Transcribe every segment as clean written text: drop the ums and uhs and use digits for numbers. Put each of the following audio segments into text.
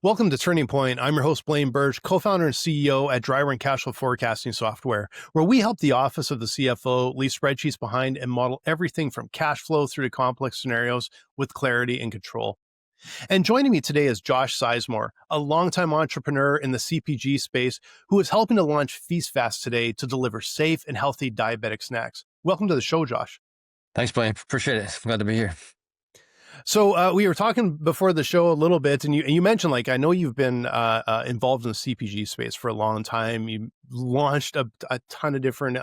Welcome to Turning Point. I'm your host, Blaine Bertsch, co-founder and CEO at Dryrun Cash Flow Forecasting Software, where we help the office of the CFO leave spreadsheets behind and model everything from cash flow through to complex scenarios with clarity and control. And joining me today is Josh Sizemore, a longtime entrepreneur in the CPG space who is helping to launch Feast Fast today to deliver safe and healthy diabetic snacks. Welcome to the show, Josh. Thanks, Blaine. Appreciate it. Glad to be here. So we were talking before the show a little bit, and you mentioned, like, I know you've been involved in the CPG space for a long time. You launched a ton of different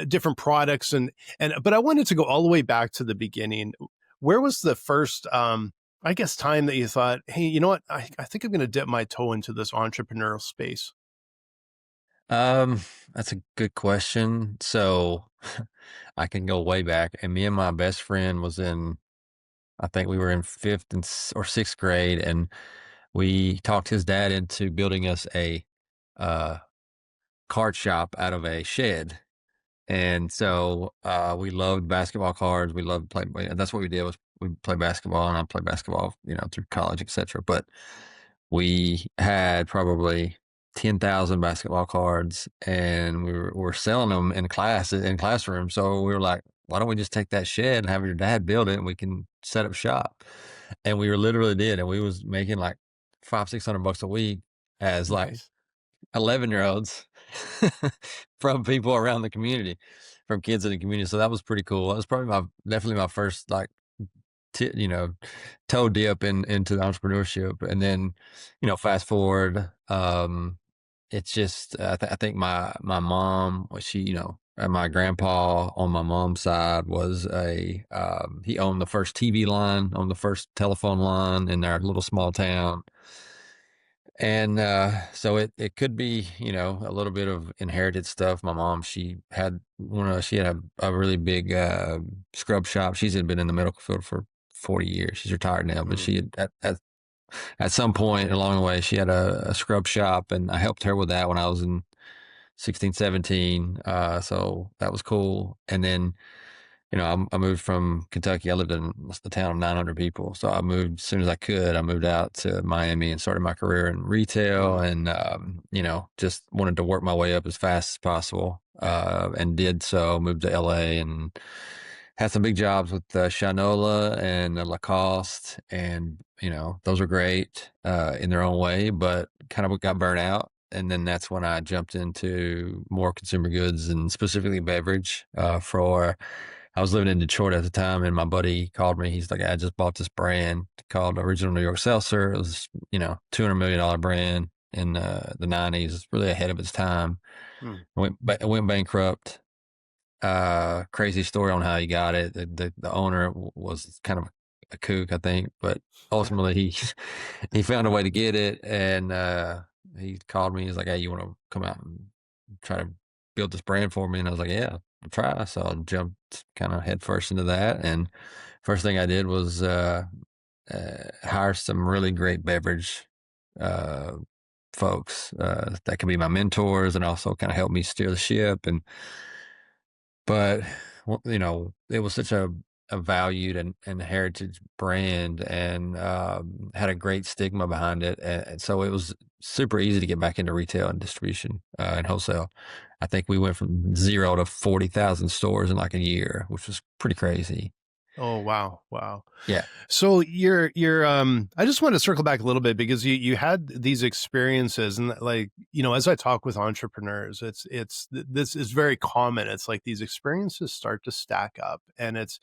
different products, but I wanted to go all the way back to the beginning. Where was the first, I guess, time that you thought, hey, you know what, I think I'm going to dip my toe into this entrepreneurial space? That's a good question. So I can go way back, and me and my best friend I think we were in or sixth grade, and we talked his dad into building us a card shop out of a shed. And so we loved basketball cards. We loved playing. That's what we did, was we played basketball, and I played basketball, through college, etc. But we had probably 10,000 basketball cards, and we were selling them in classrooms. So we were like, why don't we just take that shed and have your dad build it, and we can set up shop? And we literally did, and we was making like $500-600 a week as like Nice. 11-year-olds from people around the community, from kids in the community. So that was pretty cool. That was probably definitely my first like toe dip into the entrepreneurship. And then, fast forward, it's just, I think my mom, and my grandpa on my mom's side was he owned the first TV line, on the first telephone line in our little small town. And so it could be, a little bit of inherited stuff. My mom, she had a really big scrub shop. She's been in the medical field for 40 years. She's retired now, but she had, at some point along the way, she had a scrub shop, and I helped her with that when I was in 16, 17. So that was cool. And then, I moved from Kentucky. I lived in a town of 900 people. So I moved as soon as I could. I moved out to Miami and started my career in retail, and, just wanted to work my way up as fast as possible. And did so. Moved to LA and had some big jobs with Shinola and Lacoste. And, those were great in their own way, but kind of got burnt out. And then that's when I jumped into more consumer goods, and specifically beverage. I was living in Detroit at the time, and my buddy called me. He's like, I just bought this brand called Original New York Seltzer. It was, $200 million brand in the 90s, really ahead of its time. It went bankrupt. Crazy story on how he got it. The owner was kind of a kook, I think, but ultimately he found a way to get it. And he called me. He's like, hey, you want to come out and try to build this brand for me? And I was like, yeah, I'll try. So I jumped kind of head first into that. And first thing I did was hire some really great beverage folks that can be my mentors, and also kind of help me steer the ship. But it was such a valued and heritage brand, and had a great stigma behind it. And so it was super easy to get back into retail and distribution and wholesale. I think we went from 0 to 40,000 stores in like a year, which was pretty crazy. Oh, wow. Wow. Yeah. So I just want to circle back a little bit, because you had these experiences, and like, as I talk with entrepreneurs, this is very common. It's like these experiences start to stack up, and it's,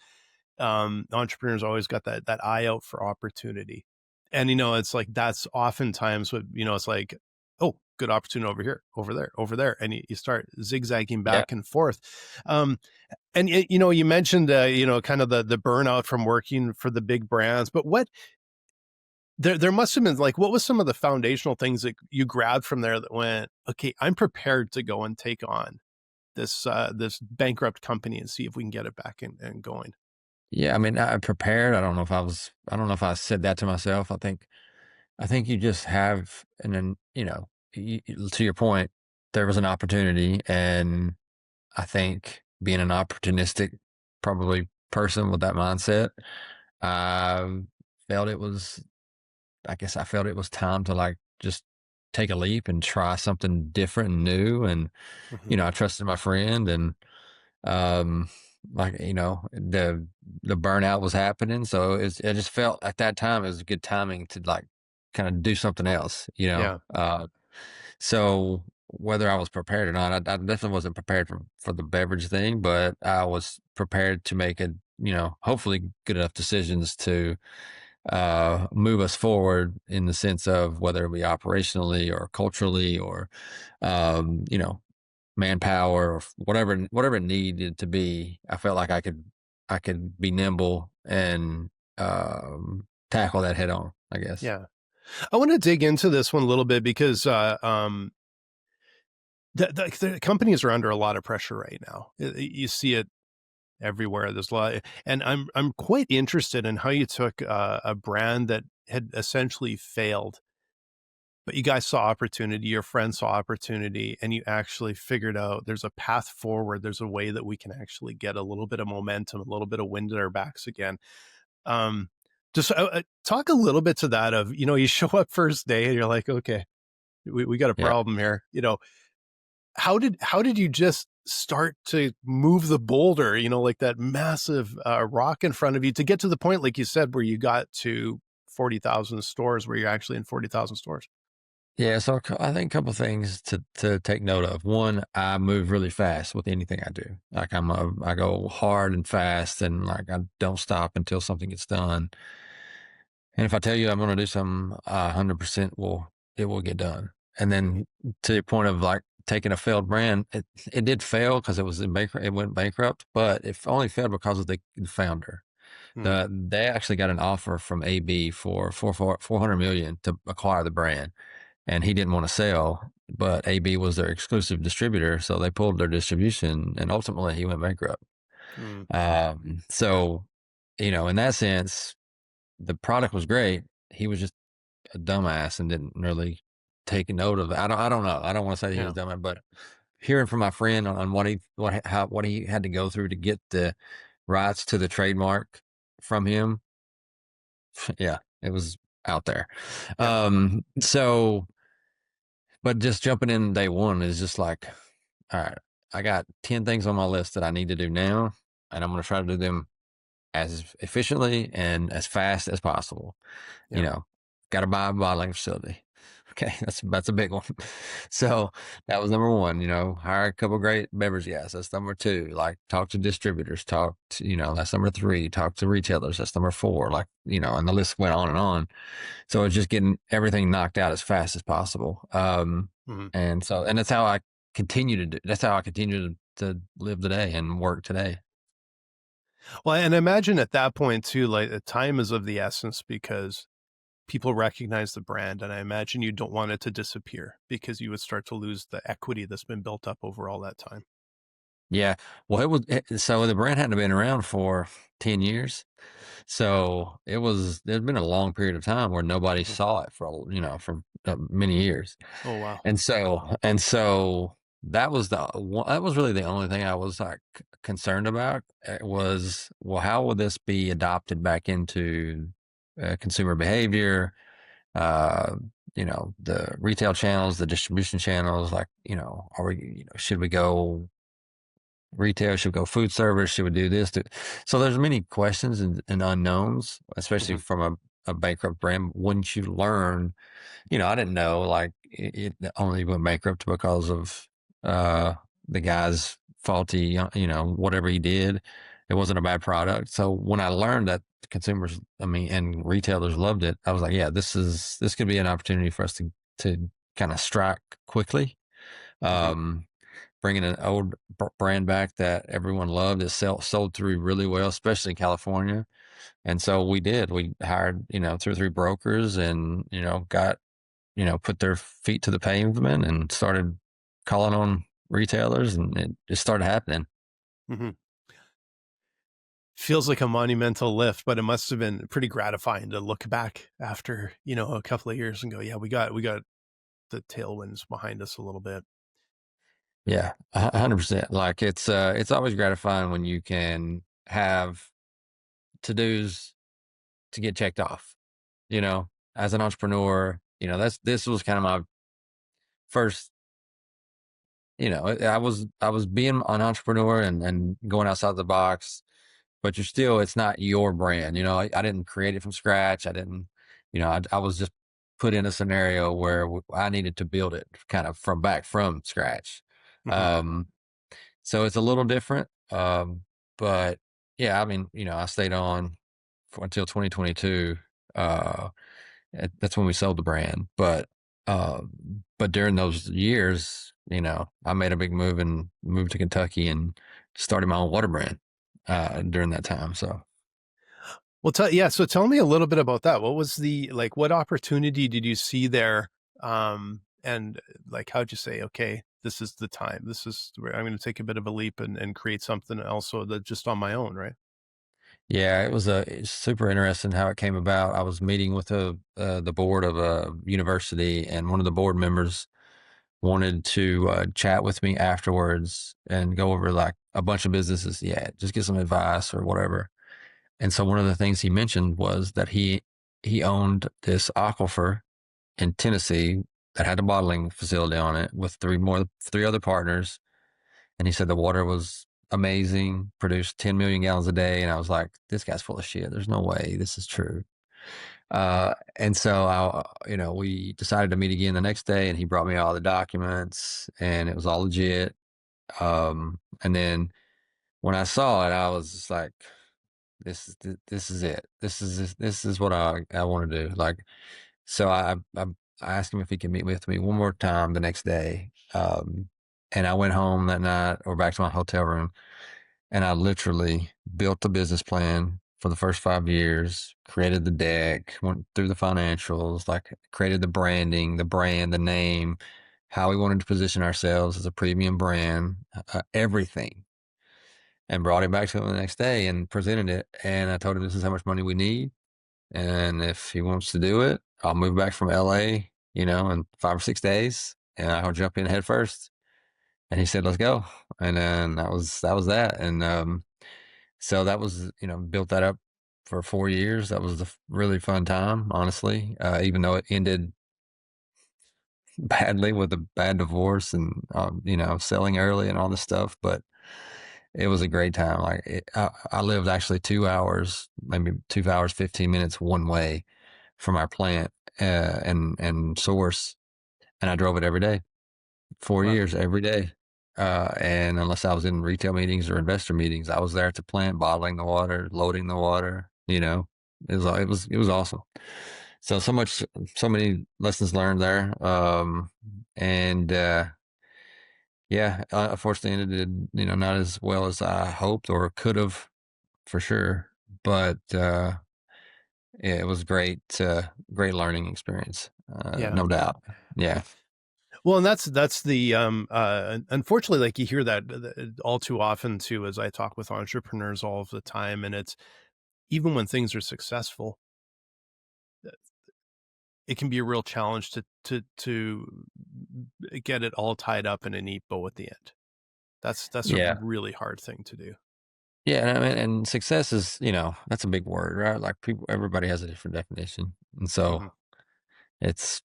entrepreneurs always got that eye out for opportunity. And, it's like, that's oftentimes what, it's like, oh, good opportunity over here, over there, over there. And you start zigzagging back and forth. And you mentioned, kind of the burnout from working for the big brands, but there must have been, like, what was some of the foundational things that you grabbed from there that went, okay, I'm prepared to go and take on this bankrupt company and see if we can get it back and going. Yeah. I mean, I prepared. I don't know if I said that to myself. I think you just have, and then, to your point, there was an opportunity, and I think being an opportunistic, probably person with that mindset, I felt it was I guess I felt it was time to like just take a leap and try something different and new. And, Mhm. I trusted my friend, and, um, like, the burnout was happening. So it just felt at that time it was good timing to like kind of do something else, Yeah. so whether I was prepared or not, I definitely wasn't prepared for the beverage thing, but I was prepared to make hopefully good enough decisions to move us forward in the sense of whether it be operationally or culturally or, you know, manpower or whatever it needed to be. I felt like I could be nimble and tackle that head on, I guess. Yeah. I want to dig into this one a little bit because the companies are under a lot of pressure right now. You see it everywhere. There's a lot, and I'm quite interested in how you took a brand that had essentially failed, but you guys saw opportunity, your friends saw opportunity, and you actually figured out there's a path forward. There's a way that we can actually get a little bit of momentum, a little bit of wind at our backs again. Um, just talk a little bit to that of, you show up first day and you're like, okay, we got a Yeah. problem here. How did you just start to move the boulder, like that massive rock in front of you to get to the point, like you said, where you got to 40,000 stores, where you're actually in 40,000 stores? Yeah, so I think a couple things to take note of. One, I move really fast with anything I do. Like I go hard and fast, and like I don't stop until something gets done. And if I tell you I'm going to do something, 100% it will get done. And then to the point of like taking a failed brand, it did fail because it went bankrupt, but it only failed because of the founder. Mm, They actually got an offer from AB for 400 million to acquire the brand, and he didn't want to sell, but AB was their exclusive distributor, so they pulled their distribution, and ultimately he went bankrupt. mm, So, in that sense, the product was great. He was just a dumbass and didn't really take note of it. I don't know. I don't want to say that he was yeah, dumb, but hearing from my friend on what he had to go through to get the rights to the trademark from him, yeah, it was out there. yeah, So, but just jumping in day one is just like, all right, I got 10 things on my list that I need to do now, and I'm going to try to do them as efficiently and as fast as possible. You yeah, know, got to buy a bottling facility. Okay, that's a big one. So that was number one. Hire a couple great beverage guys. That's number two. Like talk to distributors. That's number three. Talk to retailers. That's number four. Like and the list went on and on. So it's just getting everything knocked out as fast as possible. mhm. And that's how I continue to do. That's how I continue to live today and work today. Well, and imagine at that point too, like the time is of the essence because people recognize the brand, and I imagine you don't want it to disappear because you would start to lose the equity that's been built up over all that time. Yeah. Well, so the brand hadn't been around for 10 years. So there's been a long period of time where nobody Mhm. saw it for many years. Oh, wow. And so that was really the only thing I was like concerned about. Was, well, how will this be adopted back into consumer behavior? Uh, the retail channels, the distribution channels, like, should we go retail? Should we go food service? Should we do this? So there's many questions and unknowns, especially Mhm, from a bankrupt brand. Once you learn, I didn't know like it only went bankrupt because of uh, the guy's faulty, whatever he did. It wasn't a bad product. So when I learned that consumers, I mean, and retailers loved it, I was like, yeah, this could be an opportunity for us to kind of strike quickly. mhm, Um, Bringing an old brand back that everyone loved. It sold through really well, especially in California. And so we did. We hired, two or three brokers, and, got, put their feet to the pavement and started calling on retailers, and it just started happening. mhm. Feels like a monumental lift, but it must have been pretty gratifying to look back after, a couple of years and go, "Yeah, we got the tailwinds behind us a little bit." Yeah, 100%. Like it's always gratifying when you can have to dos to get checked off, you know? as an entrepreneur, this was kind of my first, I was being an entrepreneur and going outside the box, but it's not your brand. I didn't create it from scratch. I didn't, I was just put in a scenario where I needed to build it kind of from scratch. Hmm. Um, so it's a little different. But yeah, I mean, I stayed on until 2022. Uh, that's when we sold the brand. But during those years, I made a big move and moved to Kentucky and started my own water brand during that time. So Well, yeah. So tell me a little bit about that. What was what opportunity did you see there? And like, how'd you say, okay, this is the time. This is where I'm going to take a bit of a leap and create something else so that just on my own, right? yeah, it's super interesting how it came about. I was meeting with the board of a university, and one of the board members wanted to chat with me afterwards and go over like a bunch of businesses. Yeah, just get some advice or whatever. And so one of the things he mentioned was that he owned this aquifer in Tennessee that had a bottling facility on it with three other partners. And he said the water was amazing, produced 10 million gallons a day. And I was like, this guy's full of shit. There's no way this is true. And so we decided to meet again the next day, and he brought me all the documents, and it was all legit. And then when I saw it, I was just like, this is it. This is what I want to do. Like, so I asked him if he could meet with me one more time the next day. And I went home that night or back to my hotel room, and I literally built the business plan for the first 5 years, created the deck, went through the financials, like created the branding, the brand, the name, how we wanted to position ourselves as a premium brand, everything, and brought it back to him the next day and presented it. And I told him this is how much money we need. And if he wants to do it, I'll move back from LA, in 5 or 6 days, and I'll jump in head first. And he said, let's go. And then that was that. And, so that was, built that up for 4 years. That was a really fun time, honestly. Even though it ended badly with a bad divorce and, selling early and all this stuff, but it was a great time. I lived actually 2 hours, maybe 2 hours, 15 minutes one way from our plant, and source. And I drove it every day, four Wow. years, every day. And unless I was in retail meetings or investor meetings, I was there at the plant, bottling the water, loading the water, it was awesome. So many lessons learned there. And, yeah, unfortunately it ended, not as well as I hoped or could have for sure. But, yeah, it was great learning experience, Yeah. no doubt. Yeah. Well, and that's the unfortunately, like you hear that all too often too, as I talk with entrepreneurs all of the time, and it's even when things are successful, it can be a real challenge to get it all tied up in a neat bow at the end. That's a Yeah. really hard thing to do. Yeah, and I mean, and success is, that's a big word, right? Like everybody has a different definition. And so Hmm. it's,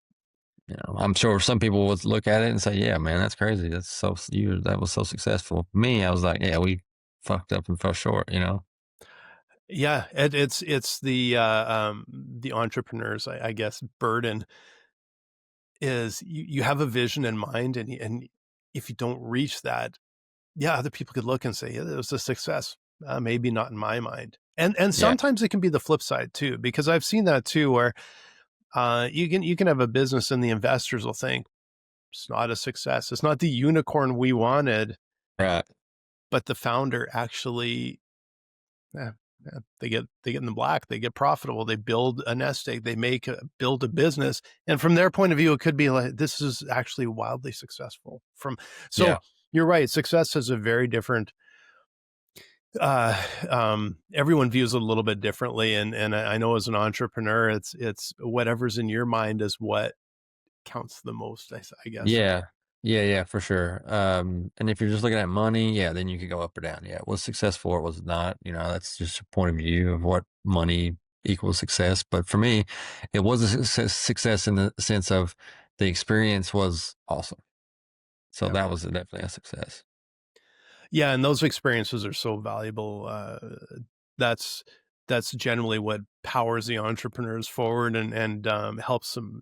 I'm sure some people would look at it and say, yeah, man, that's crazy. That was so successful. Me, I was like, yeah, we fucked up and fell short. Yeah, it's the entrepreneurs, I guess, burden is you have a vision in mind, and if you don't reach that, yeah, other people could look and say, yeah, it was a success. Maybe not in my mind. And Yeah. sometimes it can be the flip side too, because I've seen that too, where you can have a business and the investors will think it's not a success. It's not the unicorn we wanted, Right. but the founder actually, yeah, yeah, they get in the black. They get profitable. They build a nest egg. They build a business, and from their point of view, it could be like this is actually wildly successful. So Yeah. you're right. Success is a very different. Everyone views it a little bit differently, and I know as an entrepreneur, it's whatever's in your mind is what counts the most. I guess. Yeah. Yeah. Yeah, for sure. And if you're just looking at money, yeah, then you could go up or down. Yeah. Was successful or was it not? That's just a point of view of what money equals success. But for me, it was a success in the sense of the experience was awesome. So Yeah. that was definitely a success. Yeah, and those experiences are so valuable. That's that's generally what powers the entrepreneurs forward and helps them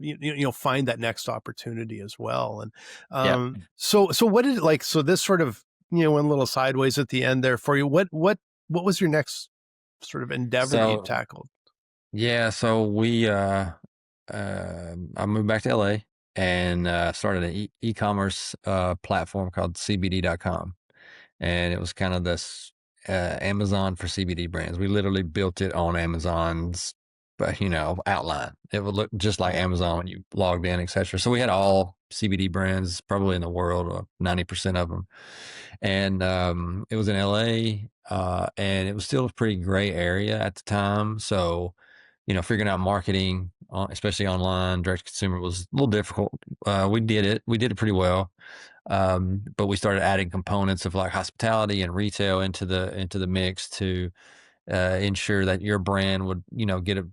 find that next opportunity as well. And Yeah. so what did like so this sort of went a little sideways at the end there for you. What was your next sort of endeavor that you So tackled? yeah, so I moved back to LA and started an e-commerce platform called CBD.com. And it was kind of this Amazon for CBD brands. We literally built it on Amazon's, outline. It would look just like Amazon when you logged in, etc. So we had all CBD brands probably in the world, or 90% of them. And it was in LA, and it was still a pretty gray area at the time. So, figuring out marketing, especially online, direct to consumer, was a little difficult. We did it. We did it pretty well, but we started adding components of like hospitality and retail into the mix to ensure that your brand would get a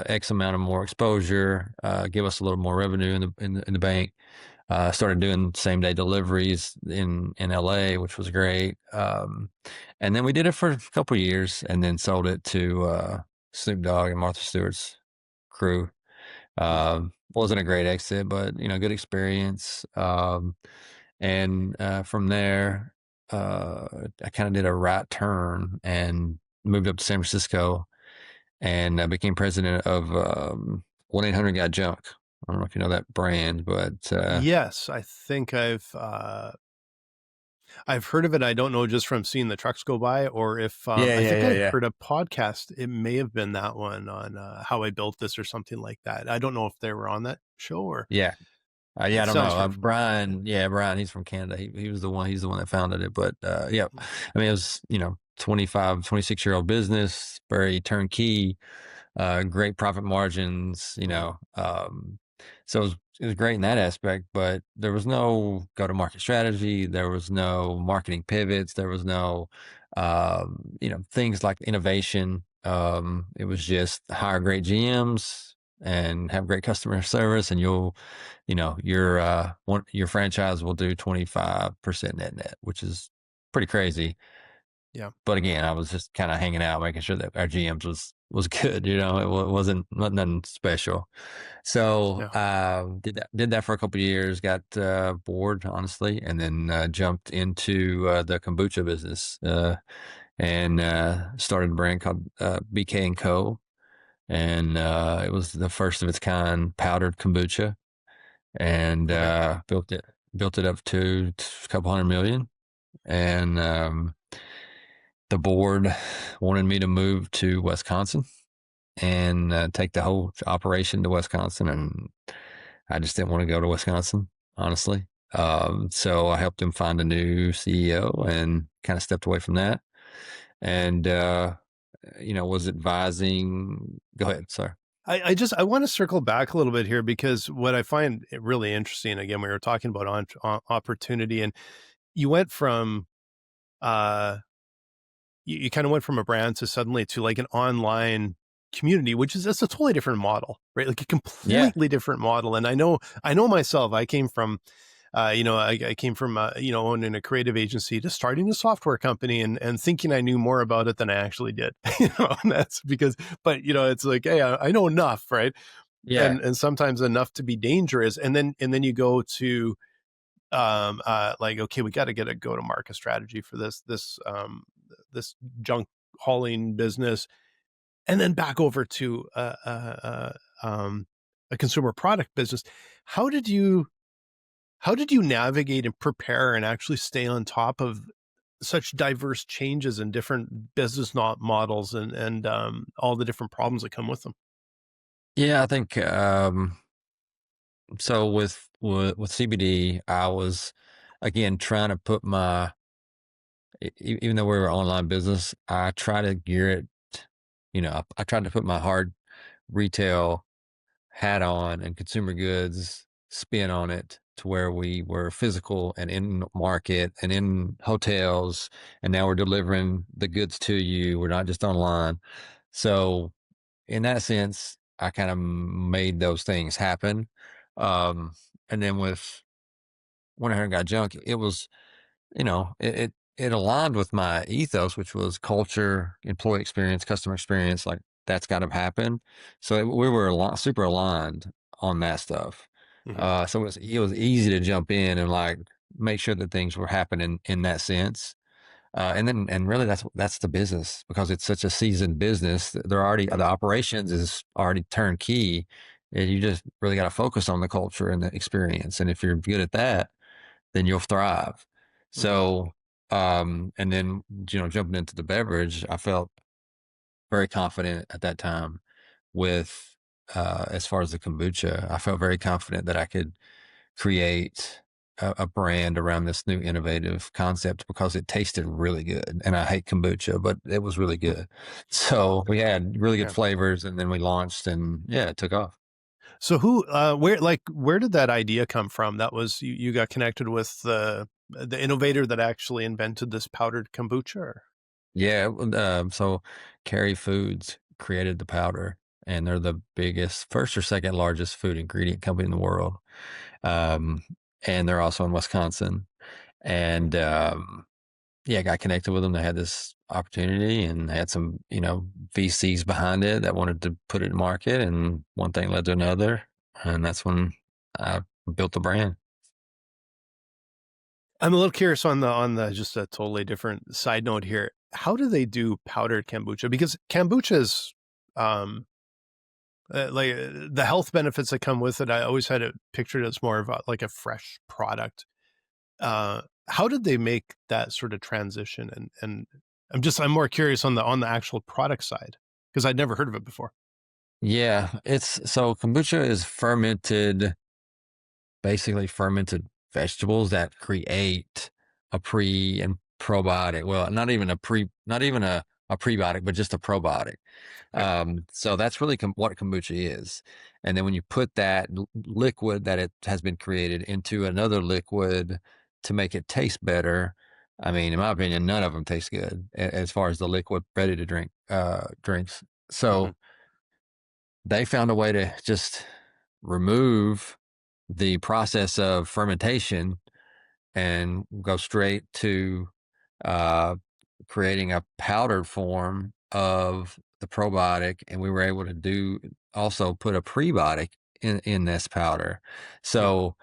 X amount of more exposure, give us a little more revenue in the bank. Started doing same day deliveries in LA, which was great. And then we did it for a couple of years, and then sold it to Snoop Dogg and Martha Stewart's crew. Wasn't a great exit, but good experience. And from there, I kind of did a right turn and moved up to San Francisco, and became president of 1-800 Got Junk. I don't know if you know that brand, but Yes, I think I've heard of it. I don't know just from seeing the trucks go by, or if yeah, I yeah, think yeah, I yeah, heard a podcast. It may have been that one on how I built this or something like that. I don't know if they were on that show or yeah. Yeah, I it don't sounds know. very familiar. Brian, yeah, Brian, he's from Canada. He was the one, he's the one that founded it. But yeah, I mean, it was, 25, 26-year-old business, very turnkey, great profit margins, Mhm. so it was great in that aspect, but there was no go-to-market strategy. There was no marketing pivots. There was no, things like innovation. It was just hire great GMs and have great customer service, and your franchise will do 25% net, which is pretty crazy. Yeah. But again, I was just kind of hanging out, making sure that our GMs was good. Wasn't nothing special. So Yeah. did that for a couple of years. Got bored, honestly, and then jumped into the kombucha business, and started a brand called BK and Co. And it was the first of its kind powdered kombucha, and Okay. built it up to a couple hundred million. And the board wanted me to move to Wisconsin and take the whole operation to Wisconsin, and I just didn't want to go to Wisconsin, honestly. So I helped him find a new CEO and kind of stepped away from that, and was advising. Go ahead, sir. I want to circle back a little bit here because what I find really interesting, again, we were talking about opportunity, and you went from uh you kind of went from a brand to suddenly to like an online community, which is that's a totally different model, right? Like a Yeah, completely different model. And I know myself, I came from I came from owning a creative agency to starting a software company and thinking I knew more about it than I actually did. And that's because, but it's like, hey, I know enough, right? yeah, And sometimes enough to be dangerous. And then you go to like, okay, we got to get a go to market strategy for this junk hauling business, and then back over to a consumer product business. How did you how did you navigate and prepare and actually stay on top of such diverse changes in different business not models and all the different problems that come with them? yeah. I think so. With CBD, I was again trying to put even though we were an online business, I try to gear it. I tried to put my hard retail hat on and consumer goods spin on it to where we were physical and in market and in hotels, and now we're delivering the goods to you. We're not just online. So in that sense, I kind of made those things happen. Um, and then with when I got junk, it was, it aligned with my ethos, which was culture, employee experience, customer experience. Like that's got to happen. So we were super aligned on that stuff. Hmm. So it was easy to jump in and like make sure that things were happening in that sense. And really that's the business because it's such a seasoned business. They're already the operations is already turnkey, and you just really got to focus on the culture and the experience. And if you're good at that, then you'll thrive. Hmm. So, and then jumping into the beverage, I felt very confident at that time with as far as the kombucha. I felt very confident that I could create a brand around this new innovative concept because it tasted really good. And I hate kombucha, but it was really good. So we had really good Yeah. flavors, and then we launched, and yeah, it took off. So where did that idea come from? That was you got connected with the innovator that actually invented this powdered kombucha? Or? Yeah. So Carry Foods created the powder, and they're the biggest, first or second largest food ingredient company in the world. Um, and they're also in Wisconsin. And yeah, I got connected with them. They had this opportunity and had some, VCs behind it that wanted to put it in market, and one thing led to another. And that's when I built the brand. I'm a little curious on the just a totally different side note here. How do they do powdered kombucha? Because kombucha is um the health benefits that come with it. I always had it pictured as more of like a fresh product. How did they make that sort of transition? And I'm more curious on the actual product side because I'd never heard of it before. Yeah, it's so kombucha is basically fermented vegetables that create a pre and probiotic. Well, not even a prebiotic, but just a probiotic. Okay. So that's really what kombucha is. And then when you put that liquid that it has been created into another liquid to make it taste better, I mean, in my opinion, none of them taste good as far as the liquid ready to drink drinks. Hmm. So they found a way to just remove the process of fermentation and go straight to uh, creating a powdered form of the probiotic, and we were able to do also put a prebiotic in this powder. So,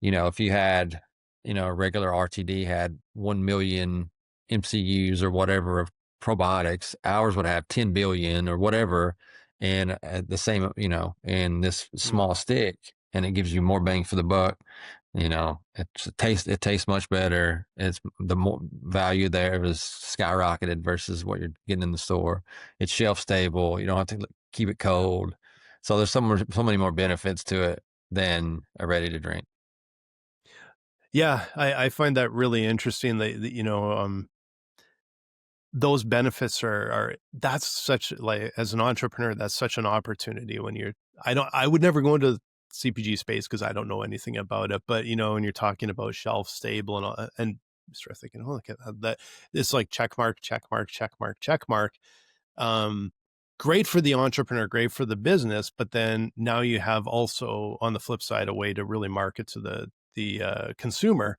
if you had, a regular RTD had 1 million MCUs or whatever of probiotics, ours would have 10 billion or whatever, and the same, in this Mm. small stick, and it gives you more bang for the buck. It tastes much better. It's the more value there is skyrocketed versus what you're getting in the store. It's shelf stable. You don't have to keep it cold. So there's so many more benefits to it than a ready to drink. Yeah, I find that really interesting. Those benefits are that's such like as an entrepreneur, that's such an opportunity when you're I would never go into CPG space because I don't know anything about it. But when you're talking about shelf stable and all, and start thinking, oh, look at that. It's like check mark, check mark, check mark, check mark. Um, Great for the entrepreneur, great for the business, but then now you have also on the flip side a way to really market to the consumer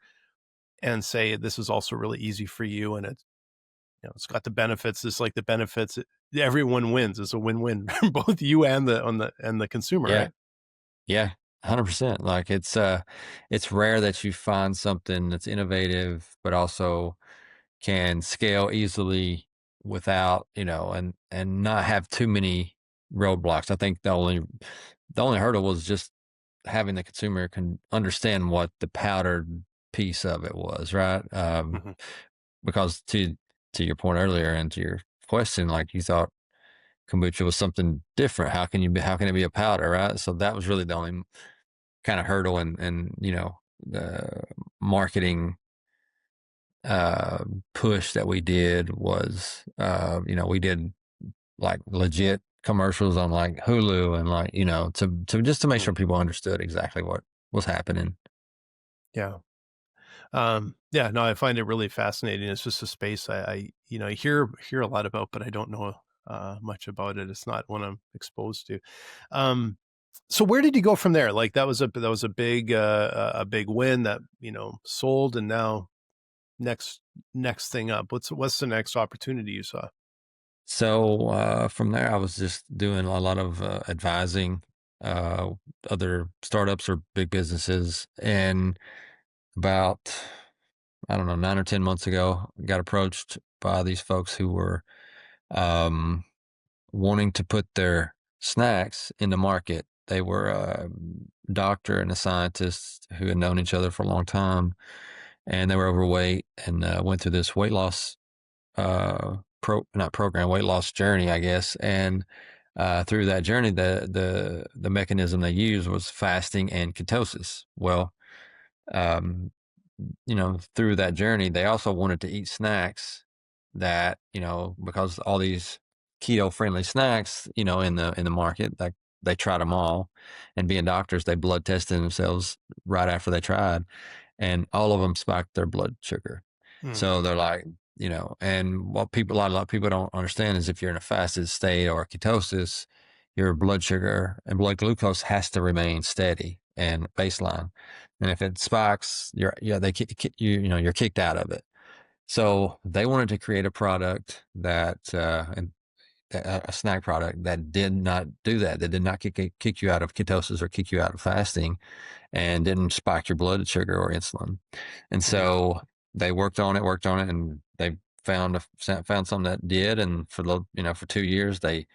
and say this is also really easy for you, and it's got the benefits. It's like the benefits. Everyone wins. It's a win-win, both you and the consumer, Yeah. right? Yeah. 100%. Like it's rare that you find something that's innovative, but also can scale easily without, and not have too many roadblocks. I think the only hurdle was just having the consumer can understand what the powdered piece of it was, right? Hmm. Because to your point earlier and to your question, like you thought kombucha was something different. How can it be a powder, right? So that was really the only kind of hurdle and the marketing uh, push that we did was, we did like legit commercials on like Hulu and like, to just to make Mm. sure people understood exactly what was happening. Yeah. Yeah, no, I find it really fascinating. It's just a space I hear a lot about, but I don't know much about it. It's not one I'm exposed to. Um, so where did you go from there? Like that was a big win that, you know, sold, and now next next thing up. What's the next opportunity you saw? So from there, I was just doing a lot of advising uh, other startups or big businesses. And about, I don't know, 9 or 10 months ago, I got approached by these folks who were um, wanting to put their snacks in the market. They were a doctor and a scientist who had known each other for a long time, and they were overweight and went through this weight loss not program, weight loss journey, I guess. And through that journey, the mechanism they used was fasting and ketosis. Well, um, through that journey, they also wanted to eat snacks that, because all these keto friendly snacks, in the market, like they tried them all, and being doctors, they blood tested themselves right after they tried, and all of them spiked their blood sugar. Hmm. So they're like, and what people, a lot of people don't understand is if you're in a fasted state or ketosis, your blood sugar and blood glucose has to remain steady and baseline. And if it spikes, you're kicked out of it. So they wanted to create a product a snack product that did not do that. That did not kick you out of ketosis or kick you out of fasting, and didn't spike your blood sugar or insulin. And Hmm. so they worked on it, and they found something that did. And for 2 years, they,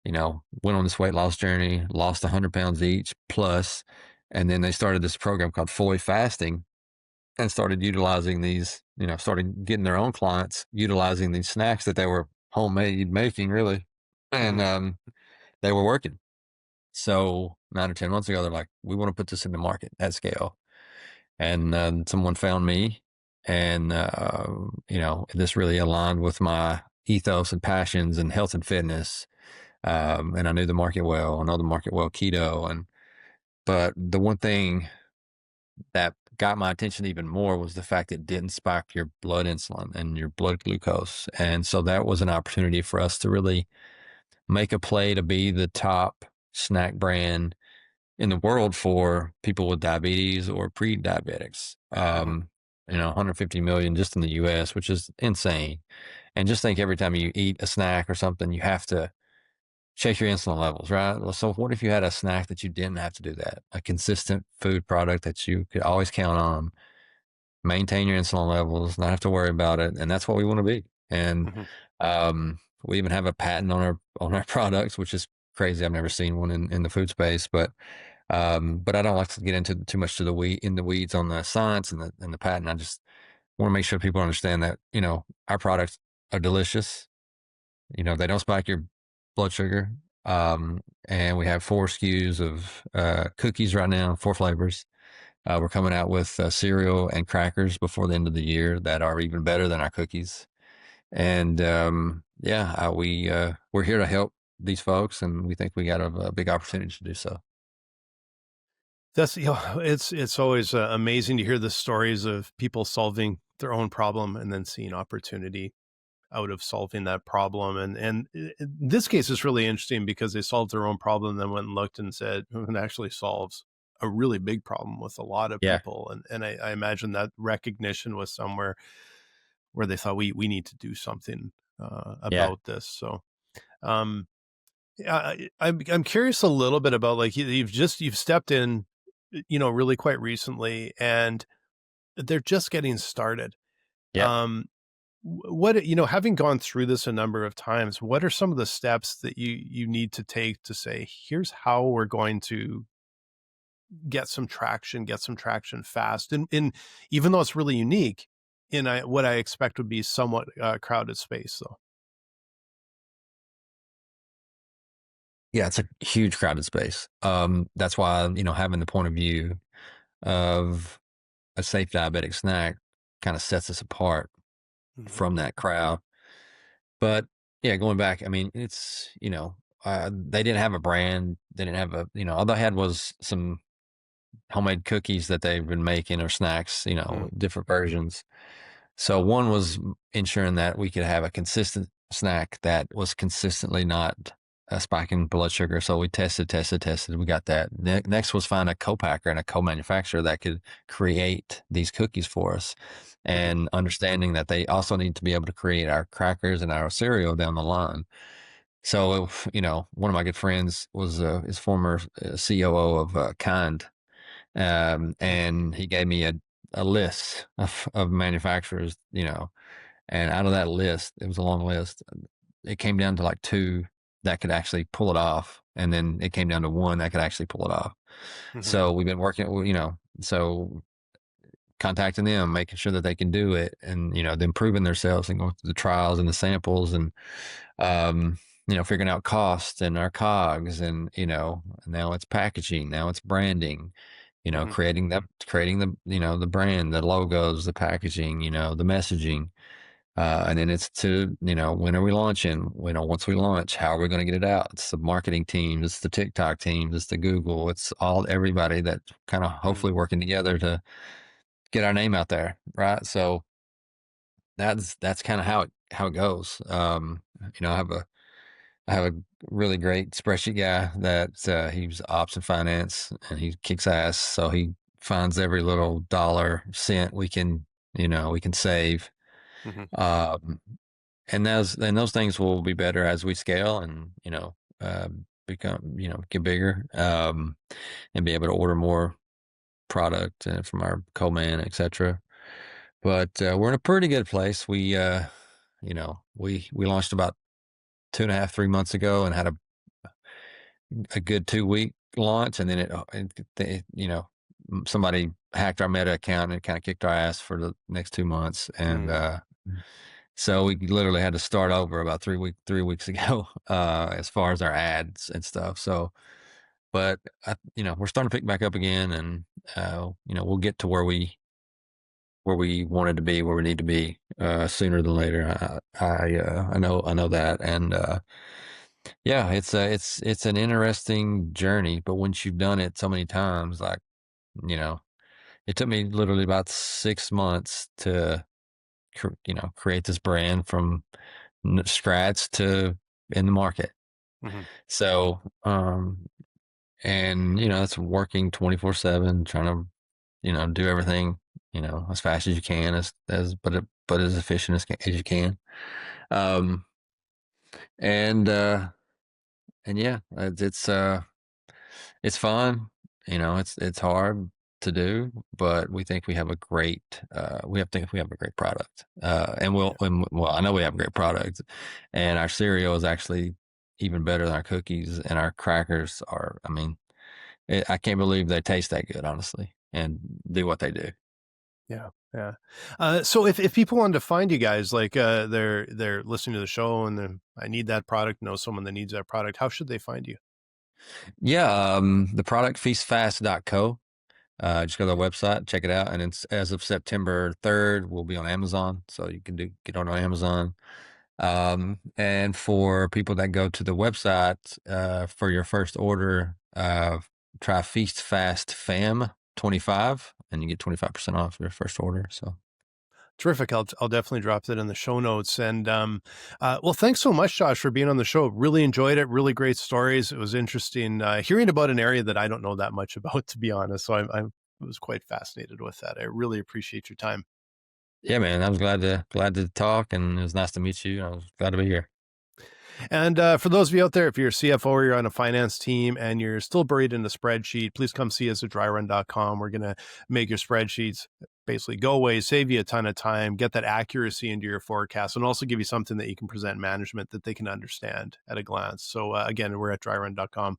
went on this weight loss journey, lost 100 pounds each plus. And then they started this program called Fully Fasting, and started utilizing these, started getting their own clients utilizing these snacks that they were homemade making, really. And Hmm. they were working. So 9 or 10 months ago, they're like, we want to put this in the market at scale. And someone found me, and this really aligned with my ethos and passions and health and fitness. And I knew the market well. I know the market well, keto. But the one thing that got my attention even more was the fact it didn't spike your blood insulin and your blood glucose. And so that was an opportunity for us to really make a play to be the top snack brand in the world for people with diabetes or pre-diabetics. Hmm. 150 million just in the US, which is insane. And just think, every time you eat a snack or something, you have to check your insulin levels, right? Well, so what if you had a snack that you didn't have to do that? A consistent food product that you could always count on, maintain your insulin levels, not have to worry about it. And that's what we want to be. And Hmm. we even have a patent on our products, which is crazy. I've never seen one in the food space, but I don't like to get into too much in the weeds on the science and the patent. I just want to make sure people understand that, our products are delicious. They don't spike your blood sugar. And we have 4 SKUs of cookies right now, 4 flavors. We're coming out with cereal and crackers before the end of the year that are even better than our cookies. And yeah, we're here to help these folks, and we think we got a big opportunity to do so. That's, you know, it's always amazing to hear the stories of people solving their own problem and then seeing opportunity out of solving that problem. In this case, it's really interesting because they solved their own problem, then went and looked and said, "Oh, it actually solves a really big problem with a lot of Yeah, people." And I imagine that recognition was somewhere where they thought we need to do something yeah, about this. So um, I'm curious a little bit about, like, you've stepped in, you know, really quite recently, and they're just getting started. yeah. Um, what, you know, having gone through this a number of times, what are some of the steps that you need to take to say, here's how we're going to get some traction fast, and even though it's really unique in what I expect would be somewhat crowded space, though. Yeah, it's a huge crowded space. That's why, having the point of view of a safe diabetic snack kind of sets us apart Hmm. from that crowd. But yeah, going back, I mean, they didn't have a brand. They didn't have all they had was some homemade cookies that they've been making, or snacks, Hmm. different versions. So one was ensuring that we could have a consistent snack that was consistently not spiking blood sugar. So we tested. We got that. Next was find a co-packer and a co-manufacturer that could create these cookies for us, Hmm. and understanding that they also need to be able to create our crackers and our cereal down the line. So, one of my good friends was his former COO of Kind, and he gave me a list of manufacturers, and out of that list, it was a long list. It came down to like two that could actually pull it off, and then it came down to one that could actually pull it off. Hmm. So we've been working, so contacting them, making sure that they can do it, and then proving themselves and going through the trials and the samples, and um, figuring out cost and our cogs, and now it's packaging, now it's branding, Hmm. creating the the brand, the logos, the packaging, the messaging. And then it's to, when are we launching? Once we launch, how are we going to get it out? It's the marketing team, it's the TikTok team, it's the Google, it's everybody that kind of Hmm. hopefully working together to get our name out there, right? So that's kind of how it goes. I have a really great spreadsheet guy that he's ops and finance, and he kicks ass. So he finds every little dollar cent we can save. Hmm. Um, and those things will be better as we scale and uh, become get bigger, and be able to order more product from our co-man, etc. But we're in a pretty good place. We launched about 2.5, 3 months ago, and had a good 2 week launch, and then somebody hacked our Meta account and kind of kicked our ass for the next 2 months, and Hmm. so we literally had to start over about 3 weeks ago, as far as our ads and stuff. So, but we're starting to pick back up again, and we'll get to where we wanted to be, where we need to be, sooner than later. I know that, and yeah, it's an interesting journey. But once you've done it so many times, like you know, it took me literally about 6 months to create this brand from scratch to in the market. Hmm. So, and it's working 24/7, trying to do everything as fast as you can, but as efficient as you can. Um, and yeah, it's fun. It's hard to do, but we think we have a great think we have a great product. And I know we have a great product, and our cereal is actually even better than our cookies, and our crackers are. I mean, I can't believe they taste that good, honestly, and do what they do. Yeah. Yeah. So if people wanted to find you guys, like they're listening to the show and I need that product, know someone that needs that product, how should they find you? Yeah, the product feastfast.co. Just go to the website, check it out, and it's as of September 3rd, we'll be on Amazon, so you can get on Amazon. And for people that go to the website, for your first order, try Feast Fast Fam 25, and you get 25% off your first order. So Terrific. I'll definitely drop that in the show notes. And well, thanks so much, Josh, for being on the show. Really enjoyed it. Really great stories. It was interesting hearing about an area that I don't know that much about, to be honest. So I was quite fascinated with that. I really appreciate your time. yeah, man, I was glad to talk, and it was nice to meet you. I was glad to be here. And for those of you out there, if you're a CFO or you're on a finance team and you're still buried in a spreadsheet, please come see us at dryrun.com. We're going to make your spreadsheets basically go away, save you a ton of time, get that accuracy into your forecast, and also give you something that you can present management that they can understand at a glance. So again, we're at dryrun.com.